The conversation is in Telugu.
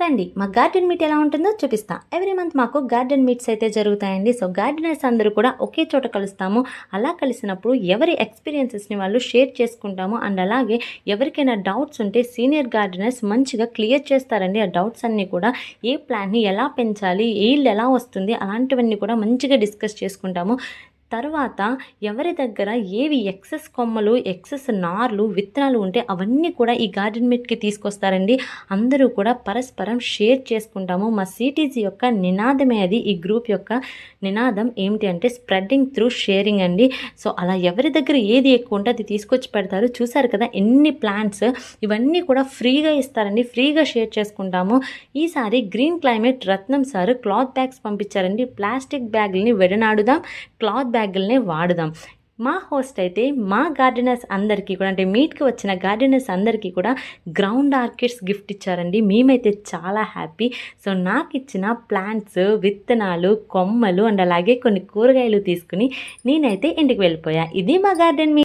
రండి మా గార్డెన్ మీట్ ఎలా ఉంటుందో చూపిస్తా. ఎవ్రీ మంత్ మాకు గార్డెన్ మీట్స్ అయితే జరుగుతాయండి. సో గార్డెనర్స్ అందరూ కూడా ఒకే చోట కలుస్తాము. అలా కలిసినప్పుడు ఎవరి ఎక్స్పీరియన్సెస్ని వాళ్ళు షేర్ చేసుకుంటాము. అండ్ అలాగే ఎవరికైనా డౌట్స్ ఉంటే సీనియర్ గార్డెనర్స్ మంచిగా క్లియర్ చేస్తారండి. ఆ డౌట్స్ అన్నీ కూడా ఏ ప్లాంట్ని ఎలా పెంచాలి, ఈల్డ్ ఎలా వస్తుంది, అలాంటివన్నీ కూడా మంచిగా డిస్కస్ చేసుకుంటాము. తర్వాత ఎవరి దగ్గర ఏవి ఎక్సెస్ కొమ్మలు, ఎక్సెస్ నార్లు, విత్తనాలు ఉంటే అవన్నీ కూడా ఈ గార్డెన్ మీట్కి తీసుకొస్తారండి. అందరూ కూడా పరస్పరం షేర్ చేసుకుంటాము. మా సిటీజీ యొక్క నినాదమే అది. ఈ గ్రూప్ యొక్క నినాదం ఏమిటి అంటే స్ప్రెడ్డింగ్ త్రూ షేరింగ్ అండి. సో అలా ఎవరి దగ్గర ఏది ఎక్కువ ఉంటే అది తీసుకొచ్చి పెడతారు. చూసారు కదా ఎన్ని ప్లాంట్స్, ఇవన్నీ కూడా ఫ్రీగా ఇస్తారండి. ఫ్రీగా షేర్ చేసుకుంటాము. ఈసారి green climate Ratnam sir cloth bags పంపించారండి. ప్లాస్టిక్ బ్యాగుల్ని విడనాడుదాం, క్లాత్ బ్యాగుల్ని వాడుదాం. మా హోస్ట్ అయితే మా గార్డెనర్స్ అందరికీ కూడా, అంటే మీట్కి వచ్చిన గార్డెనర్స్ అందరికీ కూడా గ్రౌండ్ ఆర్కిడ్స్ గిఫ్ట్ ఇచ్చారండి. మేమైతే చాలా హ్యాపీ. సో నాకు ఇచ్చిన ప్లాంట్స్, విత్తనాలు, కొమ్మలు అండ్ అలాగే కొన్ని కూరగాయలు తీసుకుని నేనైతే ఇంటికి వెళ్ళిపోయా. ఇది మా గార్డెన్.